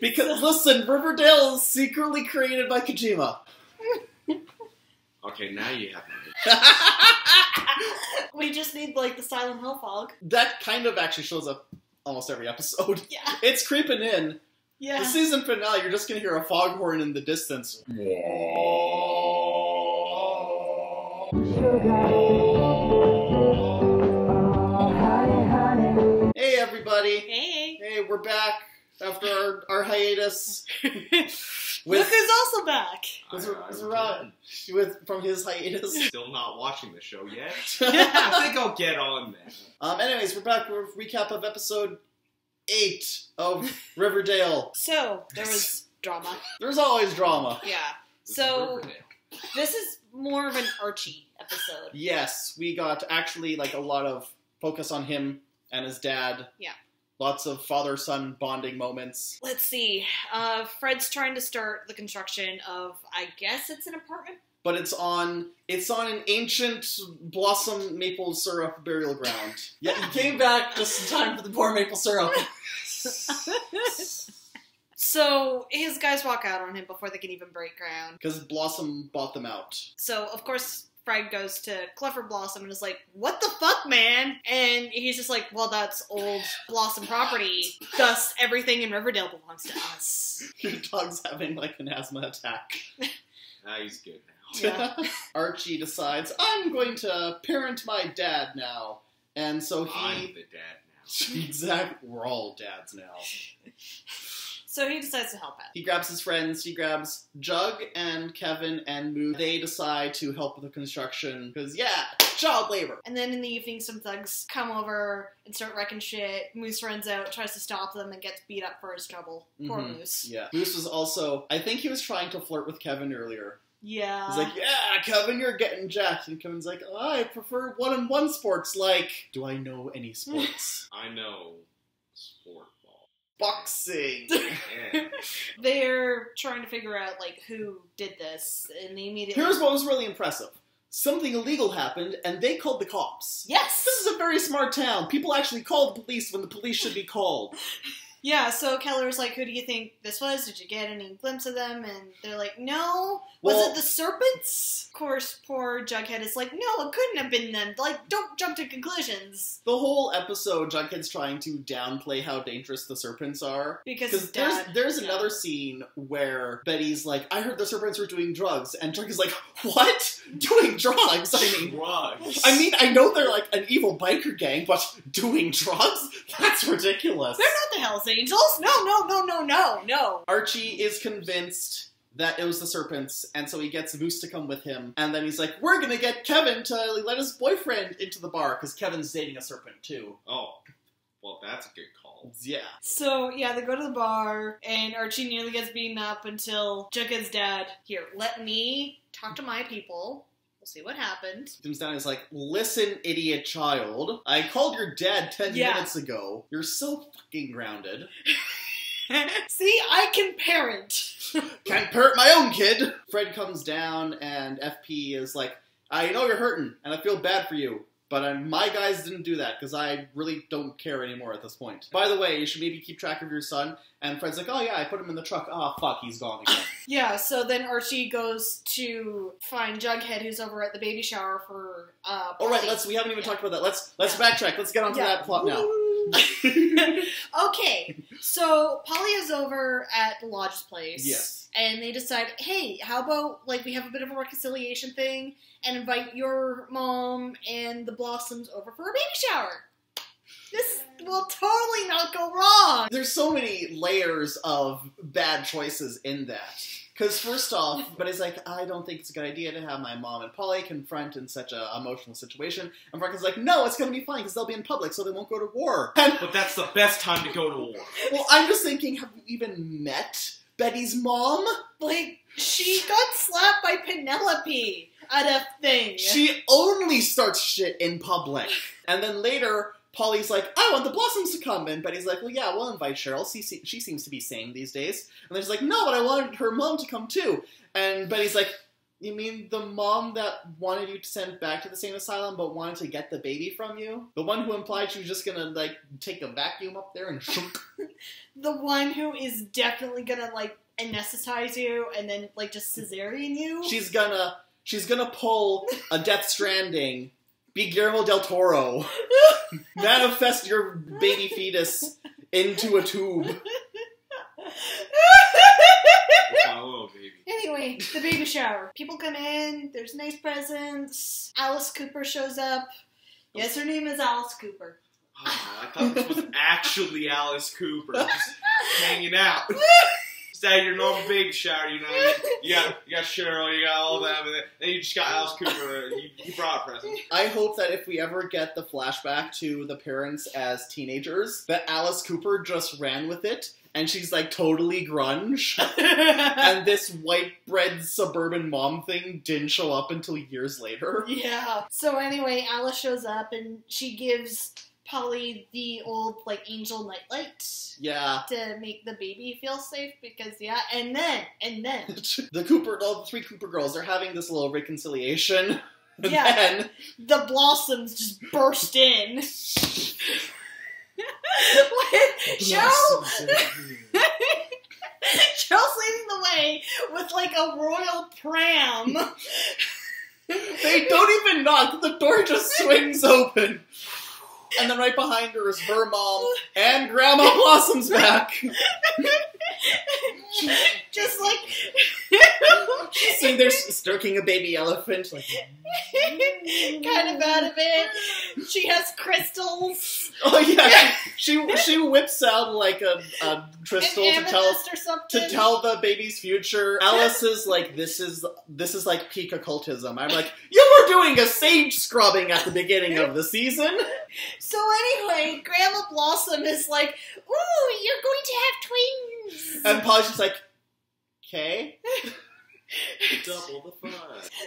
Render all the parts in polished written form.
Because, listen, Riverdale is secretly created by Kojima. Okay, now you have me. We just need, like, the Silent Hill fog. That kind of actually shows up almost every episode. Yeah. It's creeping in. Yeah. The season finale, you're just gonna hear a foghorn in the distance. Hey, everybody. Hey. Hey, we're back after our hiatus. Look who's also back. From his hiatus. Still not watching the show yet. I think I'll get on then. Anyways, we're back with a recap of episode 8 of Riverdale. So, there was drama. There's always drama. Yeah. This is So, Riverdale. this is more of an Archie episode. Yes, we got actually like a lot of focus on him and his dad. Yeah. Lots of father-son bonding moments. Let's see. Fred's trying to start the construction of, I guess it's an apartment? But it's on an ancient blossom maple syrup burial ground. Yeah, he came back just in time for the poor maple syrup. So, his guys walk out on him before they can even break ground. Because Blossom bought them out. So, of course, Fred goes to Clifford Blossom and is like, what the fuck, man? And he's just like, well, that's old Blossom property. Thus, everything in Riverdale belongs to us. Your dog's having like an asthma attack. He's good now. Yeah. Archie decides, I'm going to parent my dad now. And so I'm he... the dad now. Exactly. We're all dads now. So he decides to help out. He grabs his friends. He grabs Jug and Kevin and Moose. They decide to help with the construction because, yeah, child labor. And then in the evening, some thugs come over and start wrecking shit. Moose runs out, tries to stop them, and gets beat up for his trouble. Poor Moose. Yeah. Moose was also, I think he was trying to flirt with Kevin earlier. Yeah. He's like, yeah, Kevin, you're getting jacked. And Kevin's like, oh, I prefer one-on-one sports. Like, do I know any sports? I know sport ball. Boxing. Yeah. They're trying to figure out, like, who did this, and they immediately... Here's what was really impressive. Something illegal happened, and they called the cops. Yes! This is a very smart town. People actually call the police when the police should be called. Yeah, so Keller's like, who do you think this was? Did you get any glimpse of them? And they're like, no. Was Well- it the serpents? Of course, poor Jughead is like, no, it couldn't have been them. Like, don't jump to conclusions. The whole episode, Jughead's trying to downplay how dangerous the serpents are. Because there's another scene where Betty's like, I heard the serpents were doing drugs. And Jughead's like, what? Doing drugs? Drugs. I know they're like an evil biker gang, but doing drugs? That's ridiculous. They're not the Hells Angels. No. Archie is convinced that it was the serpents, and so he gets Moose to come with him, and then he's like, we're gonna get Kevin to let his boyfriend into the bar, because Kevin's dating a serpent, too. Oh, well, that's a good call. Yeah. So, yeah, they go to the bar, and Archie nearly gets beaten up until Jughead's dad, here, let me talk to my people. We'll see what happened. Comes down and is like, listen, idiot child. I called your dad 10 Yeah. minutes ago. You're so fucking grounded. See, I can parent. Can't parent my own kid. Fred comes down and FP is like, I know you're hurting and I feel bad for you, but my guys didn't do that because I really don't care anymore at this point. By the way, you should maybe keep track of your son. And Fred's like, oh yeah, I put him in the truck. Oh fuck, he's gone again. Yeah, so then Archie goes to find Jughead, who's over at the baby shower for, All right, we haven't even talked about that. Let's backtrack. Let's get onto that plot now. Okay, so Polly is over at the Lodge's place. Yes. And they decide, hey, how about, like, we have a bit of a reconciliation thing and invite your mom and the Blossoms over for a baby shower. This will totally not go wrong. There's so many layers of bad choices in that. Because first off, but it's like, I don't think it's a good idea to have my mom and Polly confront in such an emotional situation. And Frank is like, no, it's going to be fine because they'll be in public so they won't go to war. And, But that's the best time to go to war. well, I'm just thinking, have you even met Betty's mom? Like, she got slapped by Penelope at a thing. She only starts shit in public. And then later, Polly's like, I want the Blossoms to come. And Betty's like, well, yeah, we'll invite Cheryl. She seems to be sane these days. And then she's like, no, but I wanted her mom to come too. And Betty's like, You mean the mom that wanted you to send back to the same asylum but wanted to get the baby from you? The one who implied she was just gonna, like, take a vacuum up there and shunk? The one who is definitely gonna, like, anesthetize you and then, like, just cesarean you? She's gonna pull a Death Stranding, be Guillermo del Toro, manifest your baby fetus into a tube. Anyway, the baby shower. People come in, there's nice presents, Alice Cooper shows up. Yes, her name is Alice Cooper. Oh, I thought this was actually Alice Cooper, just hanging out. Just at your normal baby shower, you know, you got Cheryl, you got all that, and then you just got Alice Cooper, he brought a present. I hope that if we ever get the flashback to the parents as teenagers, that Alice Cooper just ran with it, and she's, like, totally grunge. And this white bread suburban mom thing didn't show up until years later. Yeah. So anyway, Alice shows up and she gives Polly the old, like, angel nightlight. Yeah. To make the baby feel safe because, yeah. And then. the three Cooper girls are having this little reconciliation. And yeah. Then the Blossoms just burst in. Cheryl's leading the way with, like, a royal pram. They don't even knock. The door just swings open. And then right behind her is her mom and Grandma Blossom's back. Just like... Sitting there stroking a baby elephant. Like, kind of out of it. She has crystals. Oh yeah, she whips out like a crystal An amethyst or something. to tell the baby's future. Alice is like, this is like peak occultism. I'm like, you were doing a sage scrubbing at the beginning of the season. So anyway, Grandma Blossom is like, ooh, you're going to have twins. And Polly's just like, okay. Double the fun.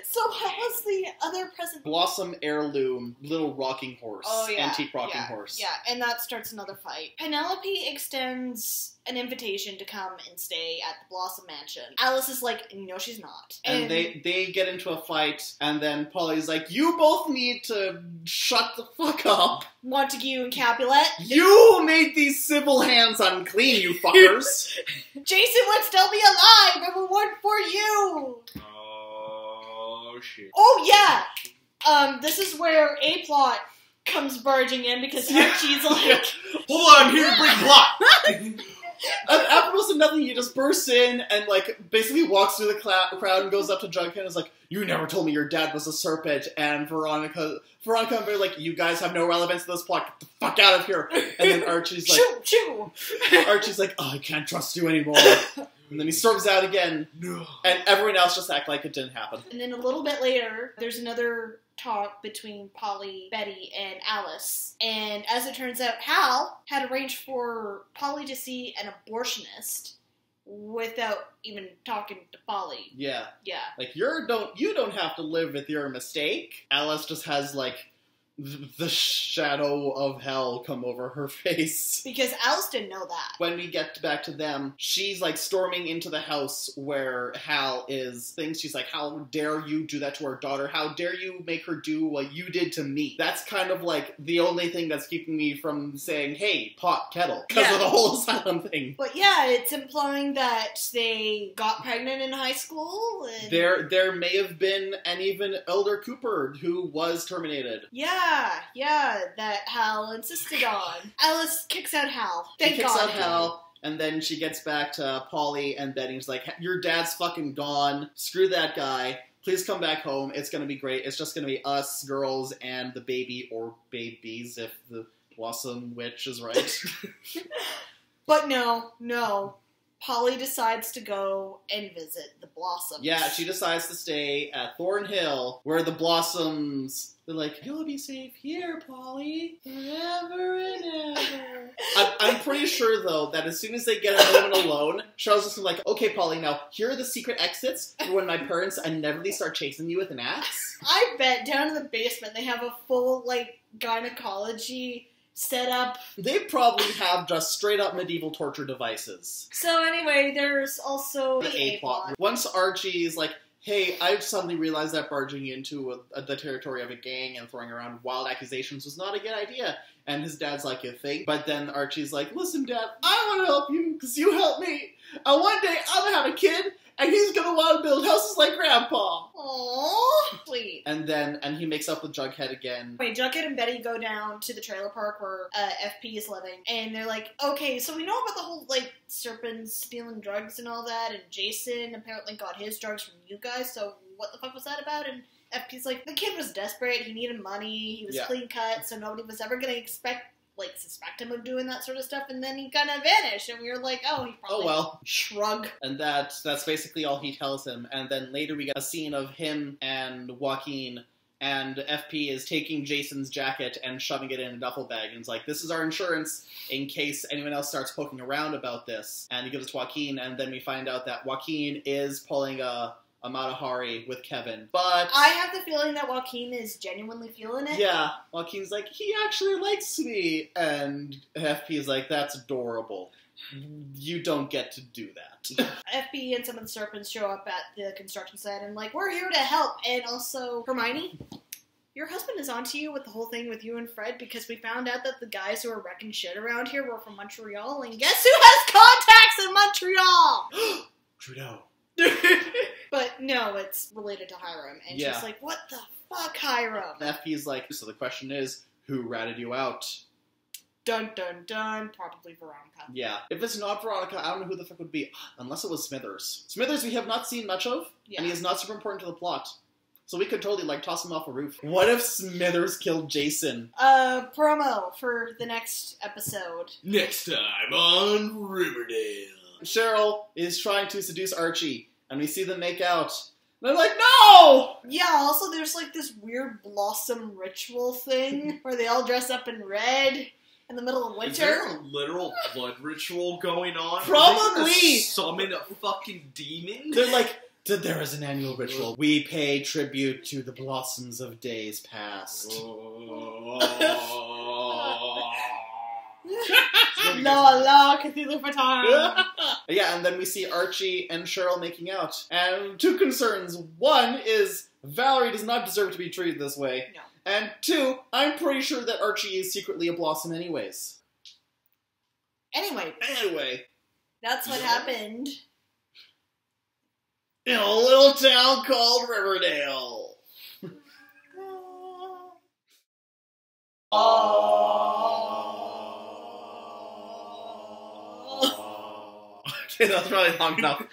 So what was the other present? Blossom heirloom, little rocking horse. Oh, yeah. Antique rocking horse. Yeah, and that starts another fight. Penelope extends an invitation to come and stay at the Blossom Mansion. Alice is like, no, she's not. And they get into a fight, and then Polly's like, you both need to shut the fuck up. Montague and Capulet. You made these civil hands unclean, you fuckers. Jason would still be alive if it weren't for you. Oh, shit. Oh, yeah. This is where A-Plot comes barging in because Archie's like... Hold on, I'm here to bring plot! After most of nothing, he just bursts in and, like, basically walks through the crowd and goes up to Jughead and is like, you never told me your dad was a serpent. And Veronica and Barry like, you guys have no relevance to this plot. Get the fuck out of here. And then Archie's like... Choo! Archie's like, oh, I can't trust you anymore. And then he storms out again. No. And everyone else just act like it didn't happen. And then a little bit later, there's another talk between Polly, Betty, and Alice. And as it turns out, Hal had arranged for Polly to see an abortionist without even talking to Polly. Yeah. Yeah. Like, you don't have to live with your mistake. Alice just has, like, the shadow of hell come over her face. Because Alice didn't know that. When we get back to them, she's like storming into the house where Hal is. She's like, how dare you do that to our daughter? How dare you make her do what you did to me? That's kind of like the only thing that's keeping me from saying, hey, pot, kettle. Because of the whole asylum thing. But yeah, it's implying that they got pregnant in high school. And... There may have been an even Elder Cooper who was terminated. Yeah, that Hal insisted on. Alice kicks out Hal. Thank God. She kicks out Hal, and then she gets back to Polly and Betty. She's like, your dad's fucking gone. Screw that guy. Please come back home. It's gonna be great. It's just gonna be us, girls, and the baby, or babies, if the Blossom Witch is right. But no. Polly decides to go and visit the Blossoms. Yeah, she decides to stay at Thornhill, where the Blossoms... They're like, you'll be safe here, Polly, forever and ever. I'm pretty sure, though, that as soon as they get a moment alone, Charles is like, okay, Polly, now, here are the secret exits for when my parents inevitably start chasing you with an axe. I bet down in the basement they have a full, like, gynecology set up. They probably have just straight-up medieval torture devices. So anyway, there's also the A-plot. Once Archie's like, hey, I've suddenly realized that barging into the territory of a gang and throwing around wild accusations was not a good idea. And his dad's like, you think? But then Archie's like, listen, Dad, I want to help you because you helped me. And one day I'm going to have a kid and he's going to want to build houses like Grandpa. Aww, sweet. And he makes up with Jughead again. Wait, Jughead and Betty go down to the trailer park where FP is living, and they're like, okay, so we know about the whole, like, serpents stealing drugs and all that, and Jason apparently got his drugs from you guys, so what the fuck was that about? And FP's like, the kid was desperate, he needed money, he was clean cut, so nobody was ever gonna suspect him of doing that sort of stuff, and then he kind of vanished, and we were like, oh, he probably... Oh, well. Shrug. And that's basically all he tells him, and then later we get a scene of him and Joaquin, and FP is taking Jason's jacket and shoving it in a duffel bag, and it's like, this is our insurance in case anyone else starts poking around about this. And he gives it to Joaquin, and then we find out that Joaquin is pulling a Mata Hari with Kevin. But I have the feeling that Joaquin is genuinely feeling it. yeah, Joaquin's like, he actually likes me, and FP is like, that's adorable. You don't get to do that. FP and some of the serpents show up at the construction site and like, we're here to help. And also, Hermione, your husband is onto you with the whole thing with you and Fred because we found out that the guys who are wrecking shit around here were from Montreal, and guess who has contacts in Montreal? Trudeau. But no, it's related to Hiram. And she's like, what the fuck, Hiram? FP's like, so the question is, who ratted you out? Dun dun dun, probably Veronica. Yeah. If it's not Veronica, I don't know who the fuck would be. Unless it was Smithers. Smithers we have not seen much of, and he is not super important to the plot. So we could totally, like, toss him off a roof. What if Smithers killed Jason? Promo for the next episode. Next time on Riverdale. Cheryl is trying to seduce Archie, and we see them make out. And I'm like, no! Yeah, also there's, like, this weird blossom ritual thing where they all dress up in red in the middle of winter. Is there a literal blood ritual going on? Probably! Summon a fucking demon? They're like, there is an annual ritual. We pay tribute to the blossoms of days past. La Cthulhu for time. Yeah, and then we see Archie and Cheryl making out. And two concerns. One is Valerie does not deserve to be treated this way. No. And two, I'm pretty sure that Archie is secretly a blossom anyways. Anyway. That's what happened. In a little town called Riverdale. Okay, that was probably long enough.